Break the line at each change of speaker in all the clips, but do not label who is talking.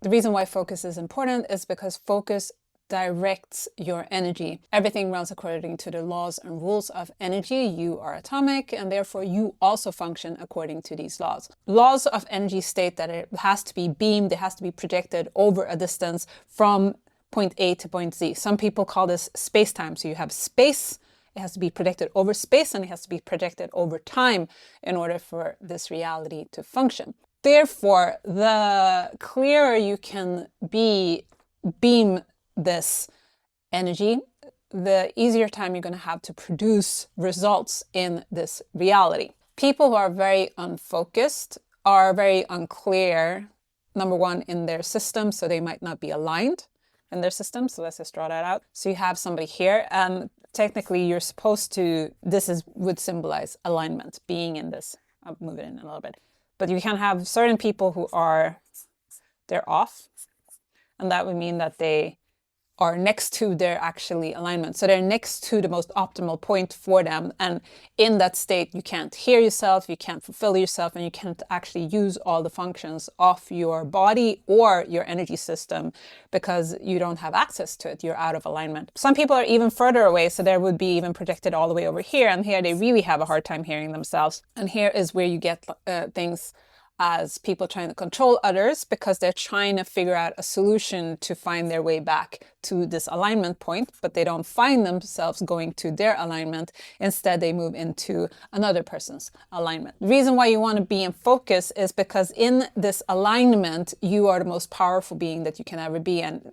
The reason why focus is important is because focus directs your energy. Everything runs according to the laws and rules of energy. You are atomic, and therefore you also function according to these laws. Laws of energy state that it has to be beamed, it has to be projected over a distance from point A to point Z. Some people call this space-time. So you have space, it has to be projected over space, and it has to be projected over time in order for this reality to function. Therefore, the clearer you can beam this energy, the easier time you're going to have to produce results in this reality. People who are very unfocused are very unclear, number one, in their system, so they might not be aligned in their system. So let's just draw that out. So you have somebody here, and technically you're supposed to, would symbolize alignment, being in this. I'll move it in a little bit. But you can have certain people who they're off, and that would mean that they are next to their actually alignment. So they're next to the most optimal point for them. And in that state, you can't hear yourself, you can't fulfill yourself, and you can't actually use all the functions of your body or your energy system because you don't have access to it. You're out of alignment. Some people are even further away, so there would be even projected all the way over here. And here they really have a hard time hearing themselves. And here is where you get things as people trying to control others because they're trying to figure out a solution to find their way back to this alignment point, but they don't find themselves going to their alignment. Instead, they move into another person's alignment. The reason why you want to be in focus is because in this alignment, you are the most powerful being that you can ever be. And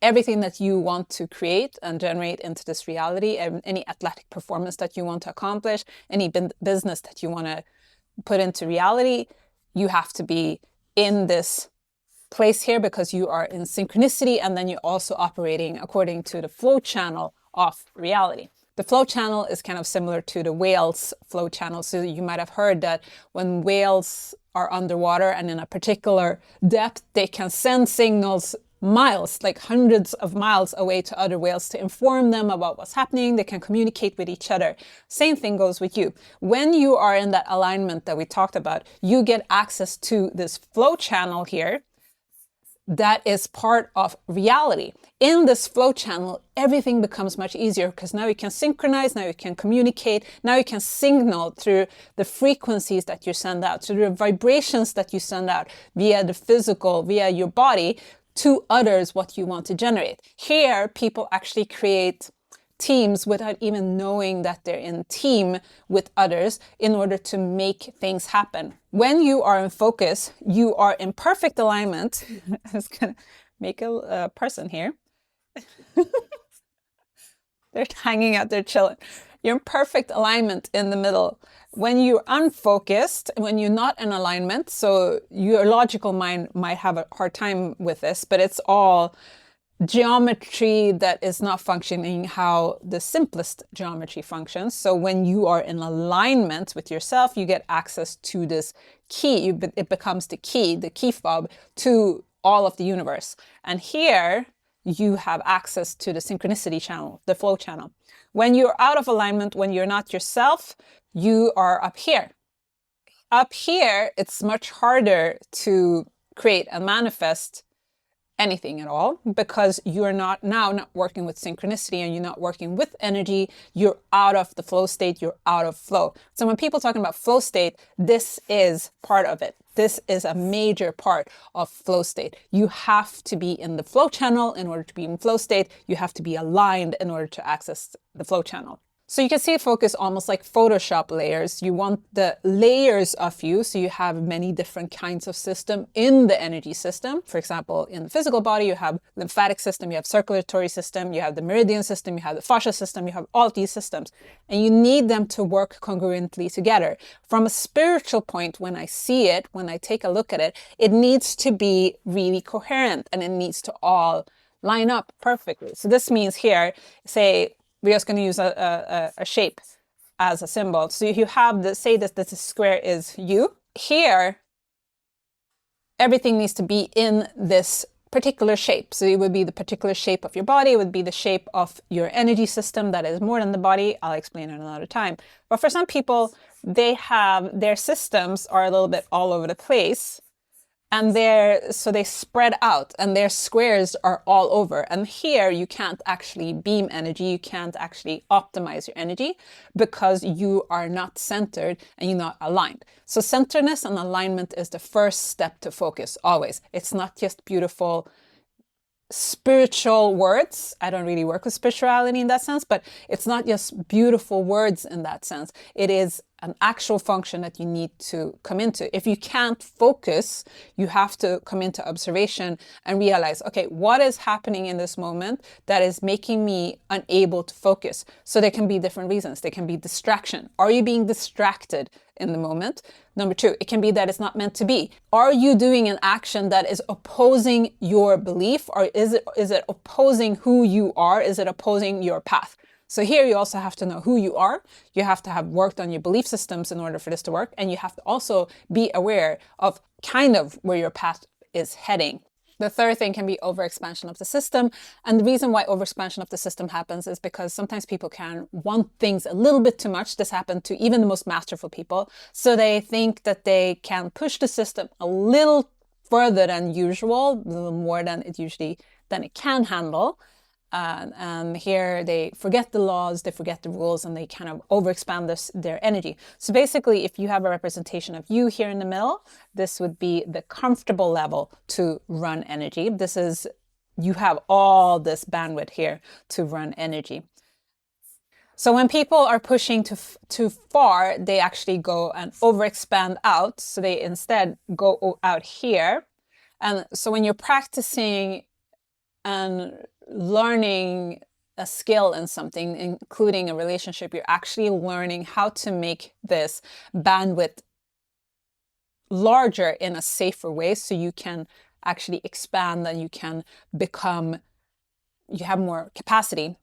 everything that you want to create and generate into this reality, any athletic performance that you want to accomplish, any business that you want to put into reality, you have to be in this place here because you are in synchronicity, and then you're also operating according to the flow channel of reality. The flow channel is kind of similar to the whale's flow channel. So you might have heard that when whales are underwater and in a particular depth, they can send signals miles, like hundreds of miles away to other whales to inform them about what's happening. They can communicate with each other. Same thing goes with you. When you are in that alignment that we talked about, you get access to this flow channel here that is part of reality. In this flow channel, everything becomes much easier because now you can synchronize, now you can communicate, now you can signal through the frequencies that you send out, through the vibrations that you send out via the physical, via your body, to others what you want to generate. Here, people actually create teams without even knowing that they're in team with others in order to make things happen. When you are in focus, you are in perfect alignment. I was gonna make a person here. They're hanging out, they're chilling. You're in perfect alignment in the middle. When you're unfocused, when you're not in alignment, so your logical mind might have a hard time with this, but it's all geometry that is not functioning how the simplest geometry functions. So when you are in alignment with yourself, you get access to this key. It becomes the key fob to all of the universe. And here you have access to the synchronicity channel, the flow channel. When you're out of alignment, when you're not yourself, you are up here. Up here, it's much harder to create and manifest anything at all because you're not working with synchronicity and you're not working with energy. You're out of the flow state, you're out of flow. So when people talking about flow state, this is part of it. This is a major part of flow state. You have to be in the flow channel in order to be in flow state. You have to be aligned in order to access the flow channel. So you can see focus almost like Photoshop layers. You want the layers of you, so you have many different kinds of system in the energy system. For example, in the physical body, you have lymphatic system, you have circulatory system, you have the meridian system, you have the fascia system, you have all of these systems. And you need them to work congruently together. From a spiritual point, when I see it, when I take a look at it, it needs to be really coherent and it needs to all line up perfectly. So this means here, say, we're just going to use a shape as a symbol. So if you have say this square is you. Here, everything needs to be in this particular shape. So it would be the particular shape of your body. It would be the shape of your energy system that is more than the body. I'll explain it another time. But for some people, their systems are a little bit all over the place. And so they spread out and their squares are all over. And here you can't actually beam energy. You can't actually optimize your energy because you are not centered and you're not aligned. So centeredness and alignment is the first step to focus, always. It's not just beautiful spiritual words. I don't really work with spirituality in that sense, but it's not just beautiful words in that sense. It is an actual function that you need to come into. If you can't focus, you have to come into observation and realize, okay, what is happening in this moment that is making me unable to focus? So there can be different reasons. There can be distraction. Are you being distracted in the moment? Number two, it can be that it's not meant to be. Are you doing an action that is opposing your belief, or is it opposing who you are? Is it opposing your path? So here you also have to know who you are. You have to have worked on your belief systems in order for this to work. And you have to also be aware of kind of where your path is heading. The third thing can be overexpansion of the system. And the reason why overexpansion of the system happens is because sometimes people can want things a little bit too much. This happened to even the most masterful people. So they think that they can push the system a little further than usual, a little more than it can handle. And here they forget the laws, they forget the rules, and they kind of overexpand their energy. So basically, if you have a representation of you here in the middle, this would be the comfortable level to run energy. You have all this bandwidth here to run energy. So when people are pushing too far, they actually go and overexpand out. So they instead go out here. And so when you're practicing and learning a skill in something, including a relationship, you're actually learning how to make this bandwidth larger in a safer way so you can actually expand and you have more capacity.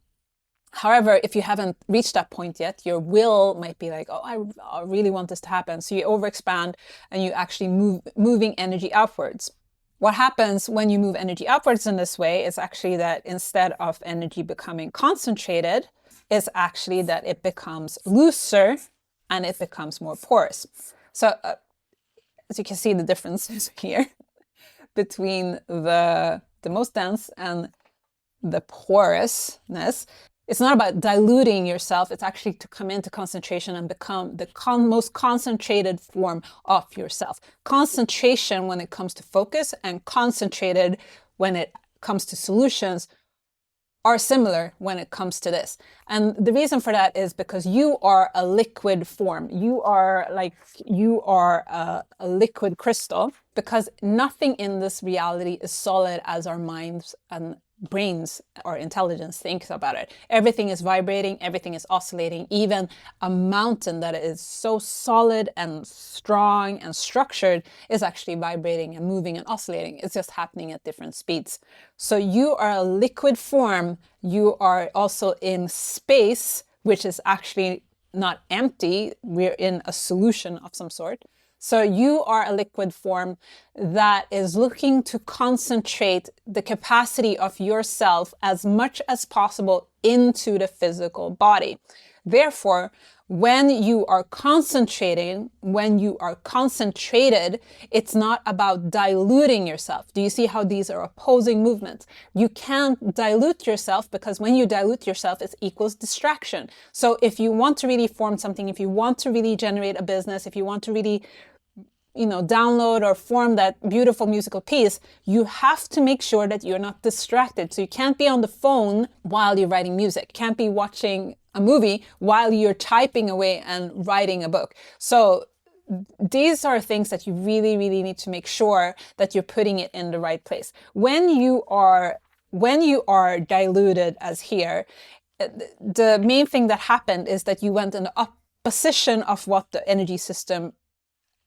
However, if you haven't reached that point yet, your will might be like, oh, I really want this to happen. So you overexpand and you actually moving energy outwards. What happens when you move energy upwards in this way is actually that instead of energy becoming concentrated, is actually that it becomes looser and it becomes more porous. So as you can see, the differences here between the most dense and the porousness. It's not about diluting yourself. It's actually to come into concentration and become the most concentrated form of yourself. Concentration when it comes to focus and concentrated when it comes to solutions are similar when it comes to this. And the reason for that is because you are a liquid form. You are a liquid crystal, because nothing in this reality is solid as our minds and brains or intelligence thinks about it. Everything is vibrating, everything is oscillating. Even a mountain that is so solid and strong and structured is actually vibrating and moving and oscillating. It's just happening at different speeds. So you are a liquid form. You are also in space, which is actually not empty. We're in a solution of some sort. So you are a liquid form that is looking to concentrate the capacity of yourself as much as possible into the physical body. Therefore, when you are concentrated, it's not about diluting yourself. Do you see how these are opposing movements? You can't dilute yourself, because when you dilute yourself, it equals distraction. So if you want to really form something, if you want to really generate a business, if you want to really download or form that beautiful musical piece, you have to make sure that you're not distracted. So you can't be on the phone while you're writing music. You can't be watching a movie while you're typing away and writing a book. So these are things that you really, really need to make sure that you're putting it in the right place. When you are diluted as here, the main thing that happened is that you went in the opposition of what the energy system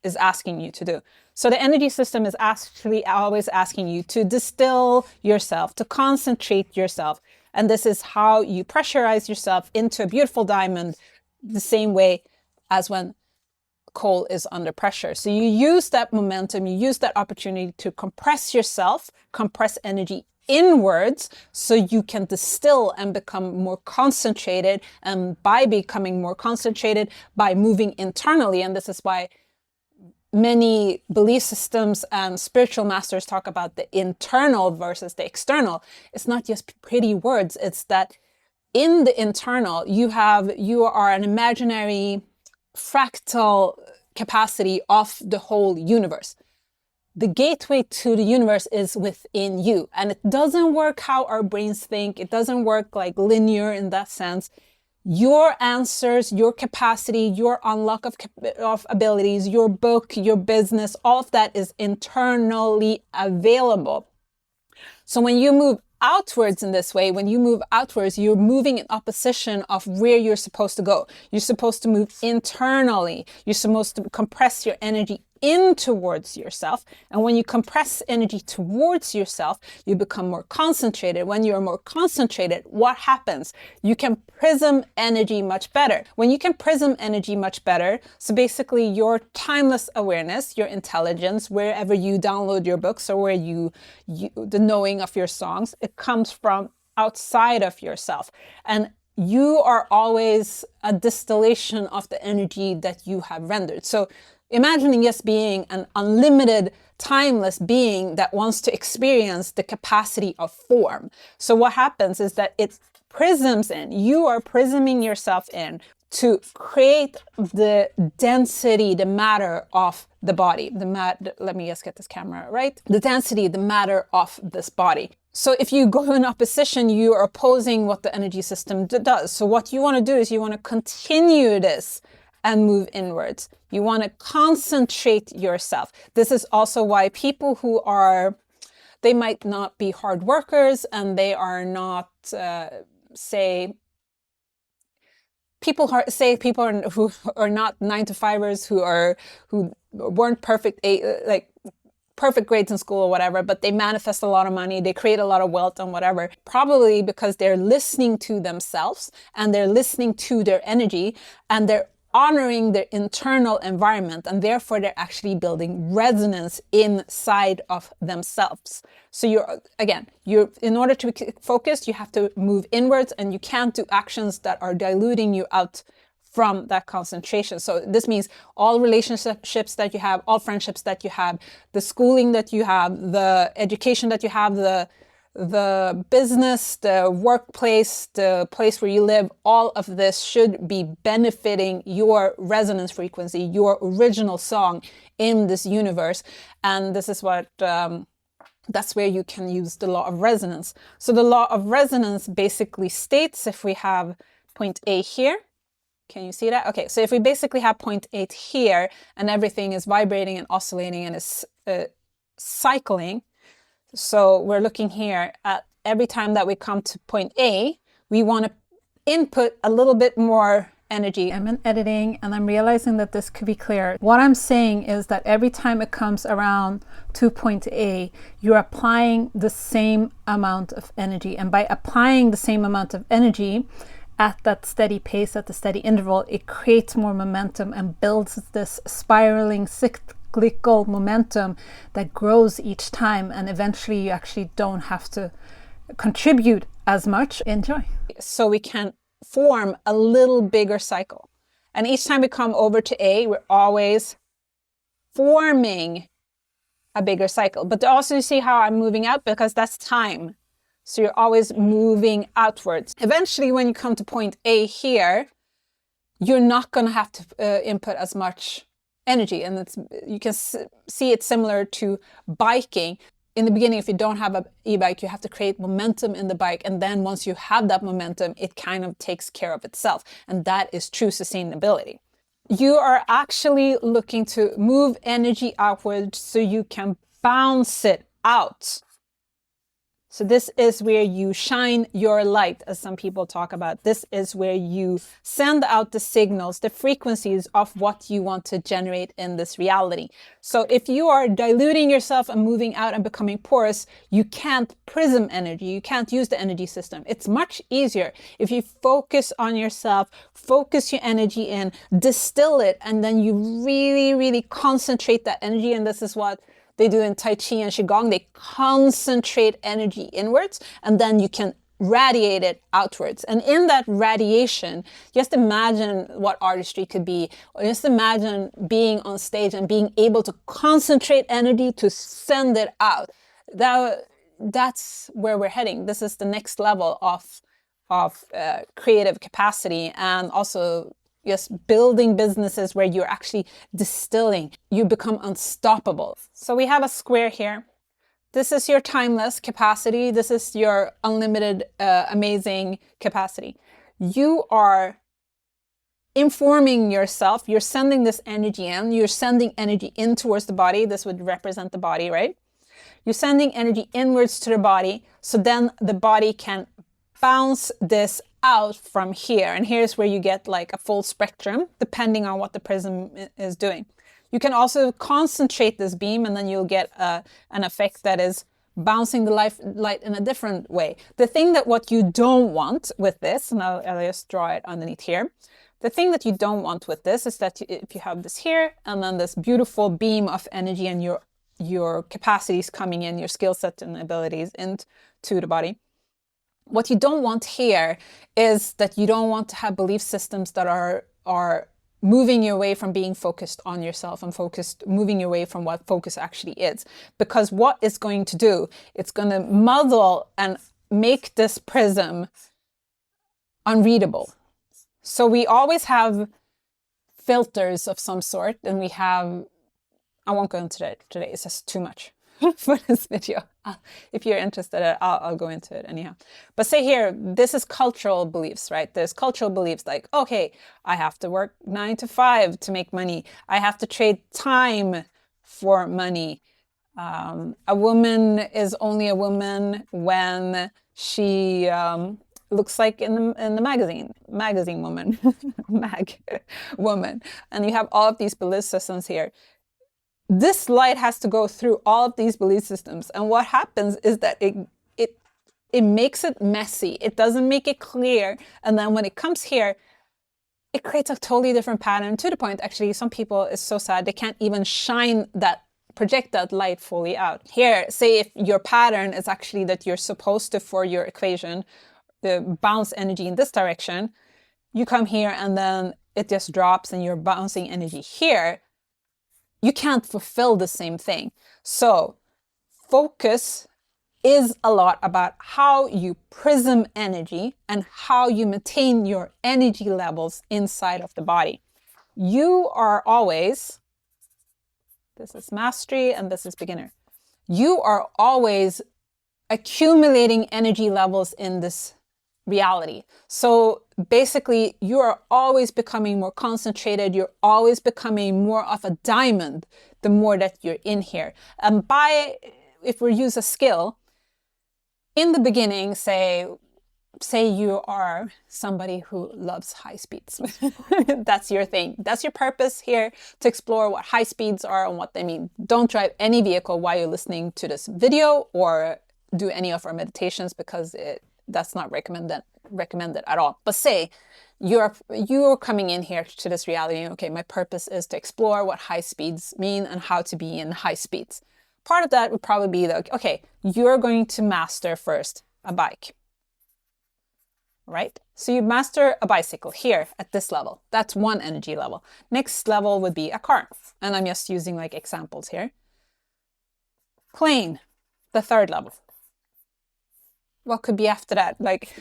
is asking you to do. So the energy system is actually always asking you to distill yourself, to concentrate yourself. And this is how you pressurize yourself into a beautiful diamond, the same way as when coal is under pressure. So you use that momentum, you use that opportunity to compress yourself, compress energy inwards, so you can distill and become more concentrated. And by becoming more concentrated, by moving internally, and this is why many belief systems and spiritual masters talk about the internal versus the external, it's not just pretty words. It's that in the internal, you are an imaginary fractal capacity of the whole universe. The gateway to the universe is within you. And it doesn't work how our brains think. It doesn't work like linear in that sense. Your answers, your capacity, your unlock of abilities, your book, your business, all of that is internally available. So when you move outwards in this way, when you move outwards, you're moving in opposition of where you're supposed to go. You're supposed to move internally. You're supposed to compress your energy in towards yourself. And when you compress energy towards yourself, you become more concentrated. When you're more concentrated, what happens? You can prism energy much better. When you can prism energy much better, so basically your timeless awareness, your intelligence, wherever you download your books or where the knowing of your songs, it comes from outside of yourself. And you are always a distillation of the energy that you have rendered. So imagining just being an unlimited, timeless being that wants to experience the capacity of form. So what happens is that it prisms in. You are prisming yourself in to create the density, the matter of the body. Let me just get this camera right. The density, the matter of this body. So if you go in opposition, you are opposing what the energy system does. So what you want to do is you want to continue this and move inwards. You want to concentrate yourself. This is also why people they might not be hard workers and they are not, people who are not 9-to-5ers, who weren't perfect, perfect grades in school or whatever, but they manifest a lot of money, they create a lot of wealth and whatever, probably because they're listening to themselves and they're listening to their energy and they're honoring their internal environment, and therefore they're actually building resonance inside of themselves. So in order to be focused, you have to move inwards, and you can't do actions that are diluting you out from that concentration. So this means all relationships that you have, all friendships that you have, the schooling that you have, the education that you have, the business, the workplace, the place where you live, all of this should be benefiting your resonance frequency, your original song in this universe. And this is what, that's where you can use the law of resonance. So the law of resonance basically states, if we have point A here, can you see that? Okay, so if we basically have point 8 here and everything is vibrating and oscillating and is cycling, so we're looking here at every time that we come to point A, we want to input a little bit more energy. I'm in editing and I'm realizing that this could be clear. What I'm saying is that every time it comes around to point A, you're applying the same amount of energy. And by applying the same amount of energy at that steady pace, at the steady interval, it creates more momentum and builds this spiraling cyclical momentum that grows each time, and eventually you actually don't have to contribute as much. Enjoy. So we can form a little bigger cycle, and each time we come over to A, we're always forming a bigger cycle. But also you see how I'm moving out, because that's time. So you're always moving outwards. Eventually when you come to point A here, you're not going to have to input as much energy, and you can see it similar to biking. In the beginning, if you don't have an e-bike, you have to create momentum in the bike, and then once you have that momentum, it kind of takes care of itself, and that is true sustainability. You are actually looking to move energy outwards so you can bounce it out. So this is where you shine your light, as some people talk about. This is where you send out the signals, the frequencies of what you want to generate in this reality. So if you are diluting yourself and moving out and becoming porous, you can't prism energy. You can't use the energy system. It's much easier if you focus on yourself, focus your energy in, distill it, and then you really, really concentrate that energy. And this is what they do in Tai Chi and Qigong. They concentrate energy inwards, and then you can radiate it outwards. And in that radiation, just imagine what artistry could be. Or just imagine being on stage and being able to concentrate energy to send it out. That's where we're heading. This is the next level of creative capacity, and also just building businesses where you're actually distilling. You become unstoppable. So we have a square here. This is your timeless capacity. This is your unlimited, amazing capacity. You are informing yourself. You're sending this energy in. You're sending energy in towards the body. This would represent the body, right? You're sending energy inwards to the body, so then the body can bounce this out from here. And here's where you get like a full spectrum, depending on what the prism is doing. You can also concentrate this beam, and then you'll get an effect that is bouncing the light in a different way. The thing that what you don't want with this, and I'll just draw it underneath here. The thing that you don't want with this is that if you have this here, and then this beautiful beam of energy and your capacities coming in, your skill set and abilities into the body. What you don't want here is that you don't want to have belief systems that are moving you away from being focused on yourself and moving you away from what focus actually is. Because what it's going to do, it's going to muddle and make this prism unreadable. So we always have filters of some sort, and we have, I won't go into it today, it's just too much for this video. If you're interested, I'll go into it anyhow. But say here, this is cultural beliefs, right? There's cultural beliefs like, okay, I have to work 9 to 5 to make money. I have to trade time for money. A woman is only a woman when she looks like in the magazine woman, woman. And you have all of these belief systems here. This light has to go through all of these belief systems. And what happens is that it makes it messy. It doesn't make it clear. And then when it comes here, it creates a totally different pattern, to the point, actually, some people, it's so sad, they can't even project that light fully out. Here, say if your pattern is actually that you're supposed to, for your equation, the bounce energy in this direction, you come here and then it just drops and you're bouncing energy here. You can't fulfill the same thing. So focus is a lot about how you prism energy and how you maintain your energy levels inside of the body. You are always, this is mastery and this is beginner. You are always accumulating energy levels in this reality. So basically, you are always becoming more concentrated. You're always becoming more of a diamond the more that you're in here. And if we use a skill, in the beginning, say you are somebody who loves high speeds. That's your thing. That's your purpose here, to explore what high speeds are and what they mean. Don't drive any vehicle while you're listening to this video or do any of our meditations, because that's not recommended at all. But say you're coming in here to this reality, okay, my purpose is to explore what high speeds mean and how to be in high speeds. Part of that would probably be that, okay, you're going to master first a bike, right? So you master a bicycle here at this level. That's one energy level. Next level would be a car. And I'm just using like examples here. Plane, the third level. What could be after that? Like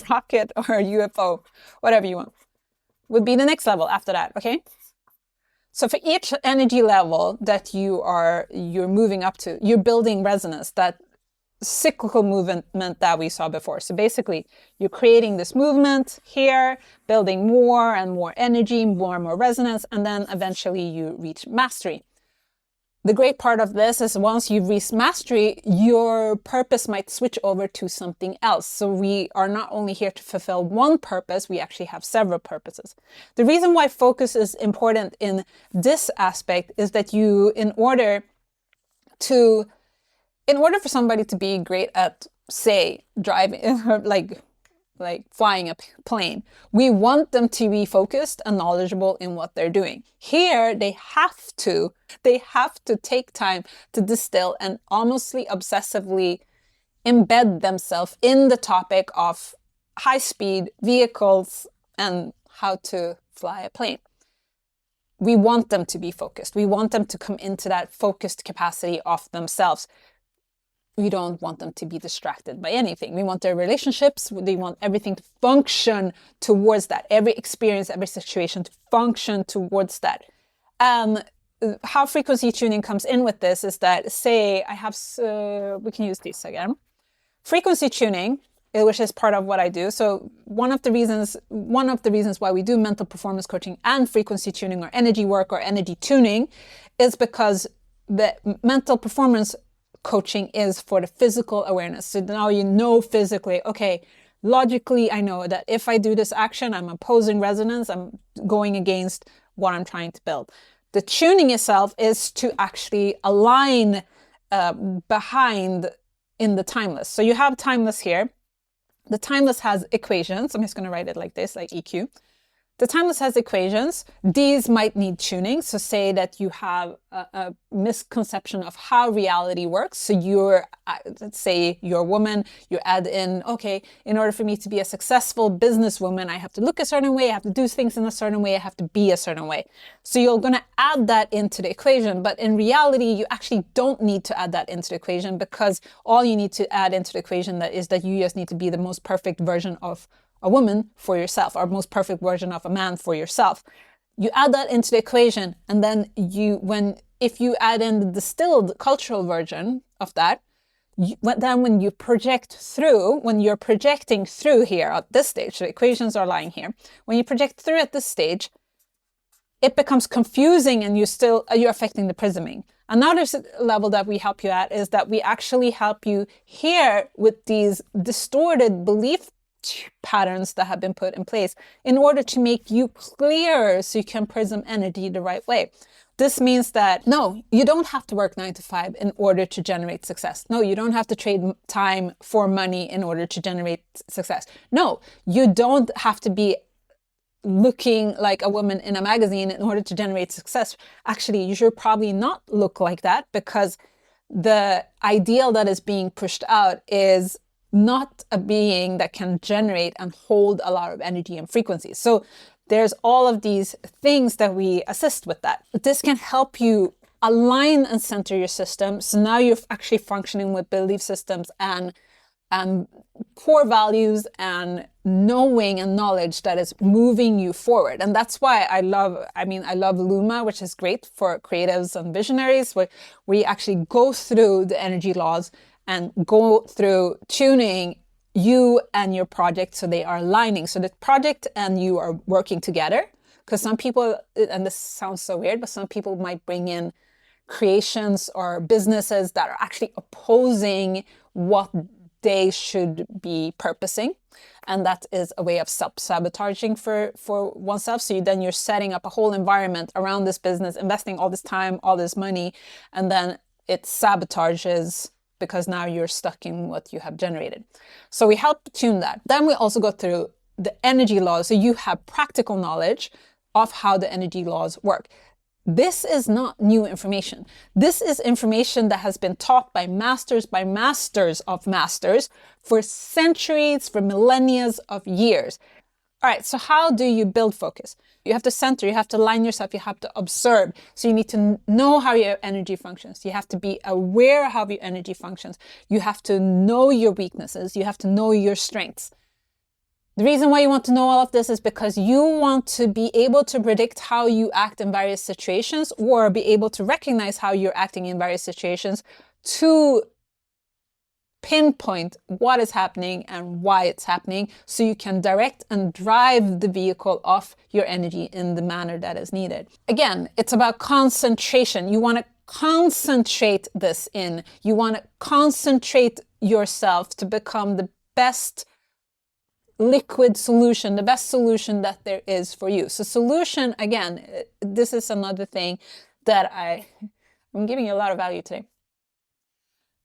rocket or UFO, whatever you want, would be the next level after that, okay? So for each energy level that you're moving up to, you're building resonance, that cyclical movement that we saw before. So basically, you're creating this movement here, building more and more energy, more and more resonance, and then eventually you reach mastery. The great part of this is once you've reached mastery, your purpose might switch over to something else. So we are not only here to fulfill one purpose, we actually have several purposes. The reason why focus is important in this aspect is that in order for somebody to be great at, say, driving, like flying a plane, we want them to be focused and knowledgeable in what they're doing. Here, they have to take time to distill and almostly obsessively embed themselves in the topic of high-speed vehicles and how to fly a plane. We want them to be focused. We want them to come into that focused capacity of themselves. We don't want them to be distracted by anything. We want their relationships, we want everything to function towards that. Every experience, every situation to function towards that. How frequency tuning comes in with this is that, say, we can use this again. Frequency tuning, which is part of what I do. So one of the reasons why we do mental performance coaching and frequency tuning or energy work or energy tuning is because the mental performance coaching is for the physical awareness. So now you know physically, okay, logically, I know that if I do this action, I'm opposing resonance, I'm going against what I'm trying to build. The tuning itself is to actually align behind in the timeless. So you have timeless here. The timeless has equations. I'm just going to write it like this, like EQ. The timeless has equations. These might need tuning. So say that you have a misconception of how reality works. So let's say you're a woman, you add in, okay, in order for me to be a successful businesswoman, I have to look a certain way, I have to do things in a certain way, I have to be a certain way. So you're going to add that into the equation. But in reality, you actually don't need to add that into the equation, because all you need to add into the equation is that you just need to be the most perfect version of a woman for yourself, or most perfect version of a man for yourself. You add that into the equation, and then if you add in the distilled cultural version of that, when you're projecting through here at this stage, the equations are lying here. When you project through at this stage, it becomes confusing, and you're affecting the prisming. Another level that we help you at is that we actually help you here with these distorted belief patterns that have been put in place in order to make you clearer so you can prism energy the right way. This means that, no, you don't have to work 9 to 5 in order to generate success. No, you don't have to trade time for money in order to generate success. No, you don't have to be looking like a woman in a magazine in order to generate success. Actually, you should probably not look like that, because the ideal that is being pushed out is not a being that can generate and hold a lot of energy and frequencies. So there's all of these things that we assist with that. This can help you align and center your system. So now you're actually functioning with belief systems and core values and knowing and knowledge that is moving you forward. And that's why I love Luma, which is great for creatives and visionaries, where we actually go through the energy laws and go through tuning you and your project so they are aligning. So the project and you are working together. Because some people, and this sounds so weird, but some people might bring in creations or businesses that are actually opposing what they should be purposing. And that is a way of self-sabotaging for oneself. So then you're setting up a whole environment around this business, investing all this time, all this money, and then it sabotages because now you're stuck in what you have generated. So we help tune that. Then we also go through the energy laws. So you have practical knowledge of how the energy laws work. This is not new information. This is information that has been taught by masters of masters for centuries, for millennia of years. All right, so how do you build focus? You have to center, you have to align yourself, you have to observe. So you need to know how your energy functions. You have to be aware of how your energy functions. You have to know your weaknesses. You have to know your strengths. The reason why you want to know all of this is because you want to be able to predict how you act in various situations, or be able to recognize how you're acting in various situations to pinpoint what is happening and why it's happening, so you can direct and drive the vehicle of your energy in the manner that is needed. Again, it's about concentration. You want to concentrate this in. You want to concentrate yourself to become the best liquid solution, the best solution that there is for you. So solution, again, this is another thing that I'm giving you a lot of value today.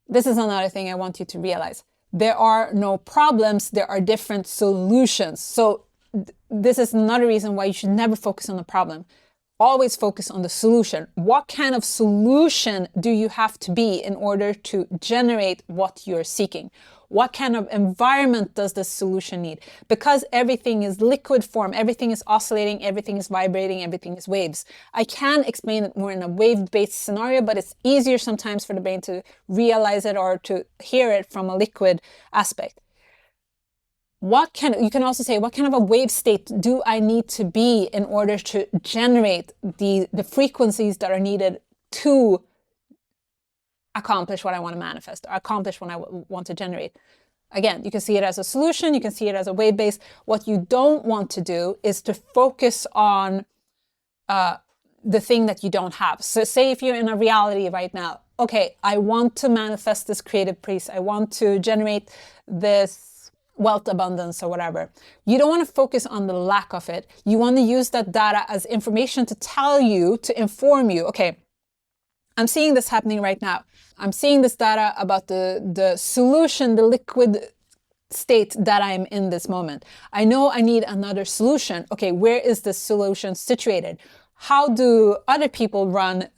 This is another thing I want you to realize. There are no problems, there are different solutions. So this is another reason why you should never focus on the problem. always focus on the solution. What kind of solution do you have to be in order to generate what you're seeking? What kind of environment does this solution need? Because everything is liquid form, everything is oscillating, everything is vibrating, everything is waves. I can explain it more in a wave-based scenario, but it's easier sometimes for the brain to realize it or to hear it from a liquid aspect. You can also say, what kind of a wave state do I need to be in order to generate the frequencies that are needed to accomplish what I want to manifest, or accomplish what I want to generate? Again, you can see it as a solution, you can see it as a wave base. What you don't want to do is to focus on the thing that you don't have. So say if you're in a reality right now, okay, I want to manifest this creative piece, I want to generate this wealth abundance or whatever. You don't want to focus on the lack of it. You want to use that data as information to tell you, to inform you, okay, I'm seeing this happening right now. I'm seeing this data about the solution, the liquid state that I'm in this moment. I know I need another solution. Okay, where is this solution situated? How do other people run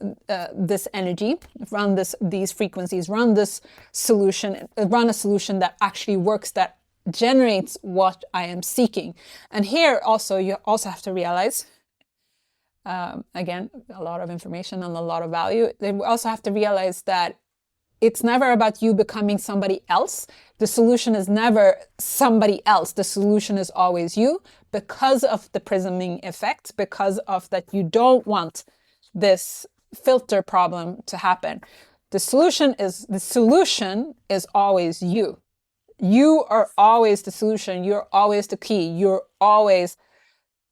this energy, run these frequencies, run this solution, run a solution that actually works, that generates what I am seeking? And here also, you also have to realize, again, a lot of information and a lot of value. They also have to realize that it's never about you becoming somebody else. The solution is never somebody else. The solution is always you, because of the prisming effect, because of that you don't want this filter problem to happen. The solution is always you. You are always the solution. You're always the key. You're always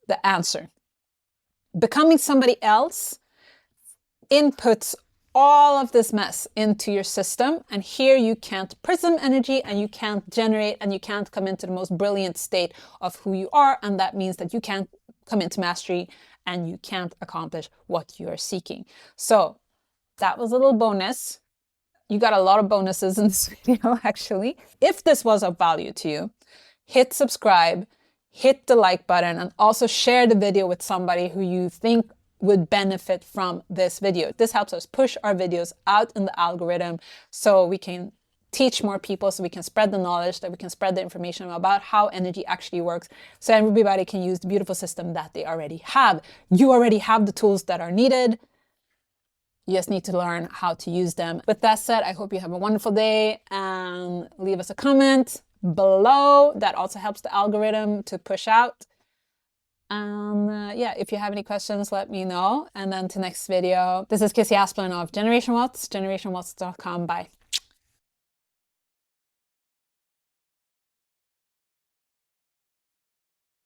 the answer. Becoming somebody else inputs all of this mess into your system, and here you can't prism energy, and you can't generate, and you can't come into the most brilliant state of who you are, and that means that you can't come into mastery and you can't accomplish what you are seeking. So that was a little bonus. You got a lot of bonuses in this video, actually. If this was of value to you, hit subscribe, hit the like button, and also share the video with somebody who you think would benefit from this video. This helps us push our videos out in the algorithm so we can teach more people, so we can spread the knowledge, that we can spread the information about how energy actually works, so everybody can use the beautiful system that they already have. You already have the tools that are needed. You just need to learn how to use them. With that said, I hope you have a wonderful day, and leave us a comment below. That also helps the algorithm to push out. And yeah, if you have any questions, let me know. And then to next video, this is Kissey Asplund of Generation Wealth, generationwealth.com. Bye.